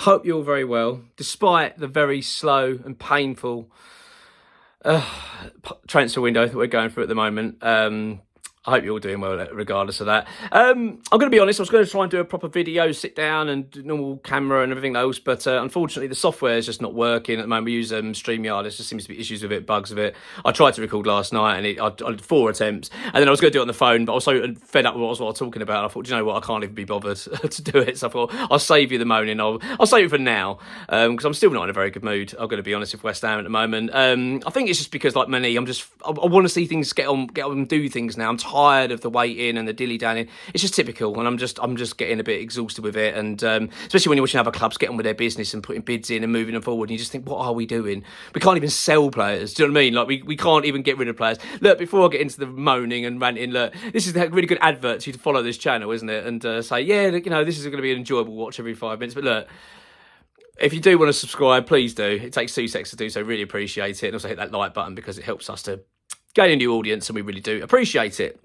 I hope you're all very well, despite the very slow and painful uh, transfer window that we're going through at the moment. I hope you're all doing well, regardless of that. I'm going to be honest. I was going to try and do a proper video, sit down, and normal camera and everything else, but unfortunately, the software is just not working at the moment. We use StreamYard. There just seems to be issues with it, bugs with it. I tried to record last night, and I did 4 attempts, and then I was going to do it on the phone, but I was so fed up with what I was talking about. I thought, do you know what? I can't even be bothered to do it. So I thought I'll save you the moaning. I'll save it for now because I'm still not in a very good mood. I'm going to be honest with West Ham at the moment. I think it's just because, like many, I want to see things get on and do things now. I'm tired of the waiting and the dilly-dallying. It's just typical, and I'm just getting a bit exhausted with it. And especially when you're watching other clubs get on with their business and putting bids in and moving them forward, and you just think, what are we doing? We can't even sell players. Do you know what I mean? Like we can't even get rid of players. Look, before I get into the moaning and ranting, look, this is a really good advert to follow this channel, isn't it? And say, yeah, this is going to be an enjoyable watch every 5 minutes. But look, if you do want to subscribe, please do. It takes 2 seconds to do so. Really appreciate it. And also hit that like button because it helps us to gain a new audience, and we really do appreciate it.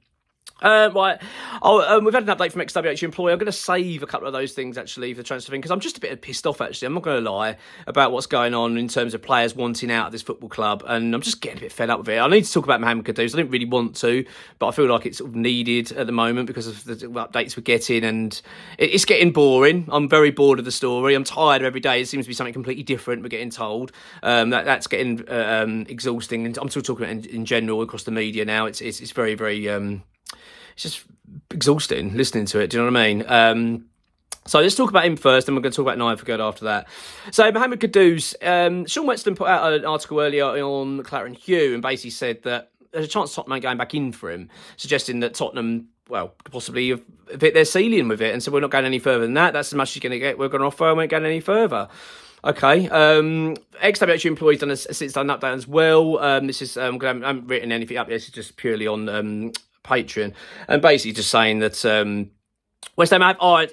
Right, we've had an update from XWH Employee. I'm going to save a couple of those things actually for the transfer thing because I'm just a bit pissed off actually. I'm not going to lie about what's going on in terms of players wanting out of this football club, and I'm just getting a bit fed up with it. I need to talk about Mohammed Kudus. I didn't really want to, but I feel like it's sort of needed at the moment because of the updates we're getting, and it's getting boring. I'm very bored of the story. I'm tired of every day. It seems to be something completely different we're getting told. That's getting exhausting, and I'm still talking about it in general across the media now. It's very, very it's just exhausting listening to it. Do you know what I mean? So let's talk about him first, and we're going to talk about Nayef Aguerd after that. So Mohammed Kudus, Sean Whetstone put out an article earlier on Claret and Hugh and basically said that there's a chance Tottenham ain't going back in for him, suggesting that Tottenham, well, possibly have hit their ceiling with it, and so we're not going any further than that. That's as much as you're going to get. We're going to offer, and we ain't going any further. Okay. XWH Employee's done since done an update as well. This is I haven't written anything up. This is just purely on Patreon, and basically just saying that West Ham are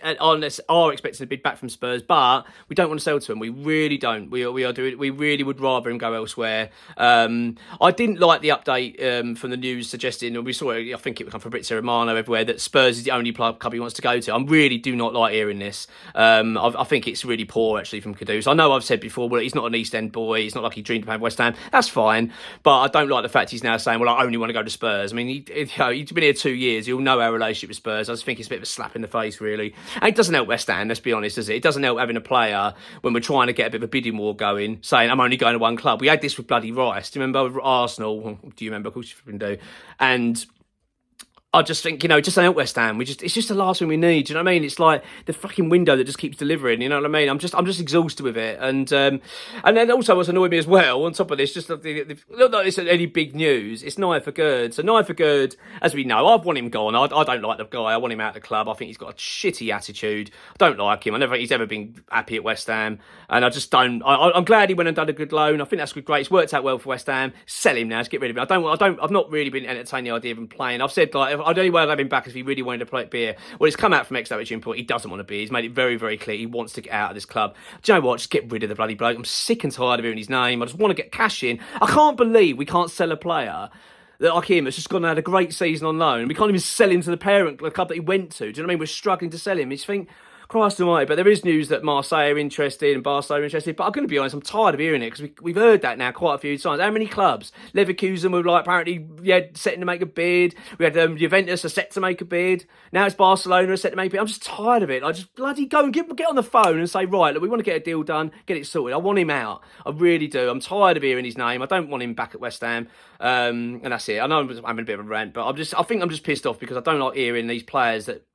expecting a bid back from Spurs, but we don't want to sell to him. We really don't. We really would rather him go elsewhere. I didn't like the update from the news suggesting, and we saw it, I think it would come from Fabrizio Romano everywhere, that Spurs is the only club he wants to go to. I really do not like hearing this. I think it's really poor actually from Kudus. I know I've said before, well, he's not an East End boy. He's not like he dreamed of playing West Ham. That's fine, but I don't like the fact he's now saying, well, I only want to go to Spurs. I mean, he's been here 2 years. He'll know our relationship with Spurs. I just think it's a bit of a slap in the face, really. And it doesn't help West Ham, let's be honest, does it? It doesn't help having a player when we're trying to get a bit of a bidding war going, saying, I'm only going to one club. We had this with bloody Rice. Do you remember with Arsenal? Do you remember? Of course you do. And I just think, just don't help West Ham. It's just the last thing we need. Do you know what I mean? It's like the fucking window that just keeps delivering. You know what I mean? I'm just exhausted with it. And then also what's annoyed me as well, on top of this, just not that it's any big news, it's Nayef Aguerd. So Nayef Aguerd, as we know, I've want him gone. I don't like the guy. I want him out of the club. I think he's got a shitty attitude. I don't like him. He's ever been happy at West Ham. And I just don't. I'm glad he went and done a good loan. I think that's great. It's worked out well for West Ham. Sell him now. Just get rid of him. I've not really been entertaining the idea of him playing. I've said, like, the only way I'd have him back is if he really wanted to play beer. Well, it's come out from XWH Import. He doesn't want to be. He's made it very, very clear he wants to get out of this club. Do you know what? Just get rid of the bloody bloke. I'm sick and tired of hearing his name. I just want to get cash in. I can't believe we can't sell a player like him that's just gone and had a great season on loan. We can't even sell him to the club that he went to. Do you know what I mean? We're struggling to sell him. You just think, Christ almighty, but there is news that Marseille are interested and Barcelona are interested. But I'm going to be honest, I'm tired of hearing it because we've heard that now quite a few times. How many clubs? Leverkusen were apparently setting to make a bid. We had Juventus are set to make a bid. Now it's Barcelona are set to make a bid. I'm just tired of it. I just bloody go and get on the phone and say, right, look, we want to get a deal done, get it sorted. I want him out. I really do. I'm tired of hearing his name. I don't want him back at West Ham. And that's it. I know I'm having a bit of a rant, but I think I'm just pissed off because I don't like hearing these players that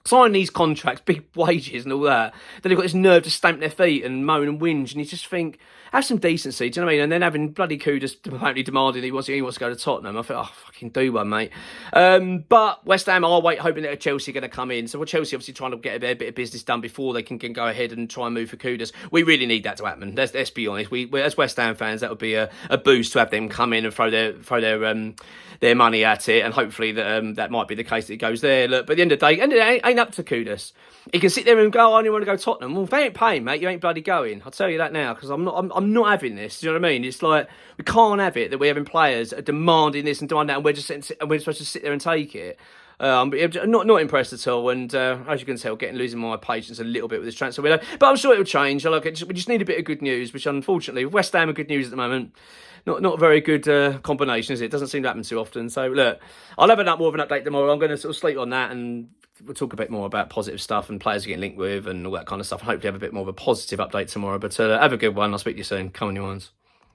sign these contracts, big wages and all that, then they've got this nerve to stamp their feet and moan and whinge, and you just think, have some decency, do you know what I mean? And then having bloody Kudus apparently demanding he wants to go to Tottenham. I thought, oh, fucking do one, mate. But West Ham are hoping that Chelsea are going to come in. So Chelsea obviously trying to get a bit of business done before they can go ahead and try and move for Kudus. We really need that to happen. Let's be honest. We as West Ham fans, that would be a boost to have them come in and throw their money at it, and hopefully that might be the case that it goes there. Look, but at the end of the day, it ain't up to Kudus. He can sit there and go, I only want to go to Tottenham. Well, if they ain't paying, mate, you ain't bloody going. I'll tell you that now, because I'm not having this. Do you know what I mean? It's like, we can't have it that we're having players demanding this and demanding that, and we're supposed to sit there and take it. Not impressed at all, and as you can tell, losing my patience a little bit with this transfer window. But I'm sure it'll change. We just need a bit of good news, which unfortunately West Ham are good news at the moment. Not a very good combination, is it? It doesn't seem to happen too often. So look, I'll have more of an update tomorrow. I'm going to sort of sleep on that, and we'll talk a bit more about positive stuff and players getting linked with and all that kind of stuff. Hopefully have a bit more of a positive update tomorrow. But have a good one. I'll speak to you soon. Come on, you ones.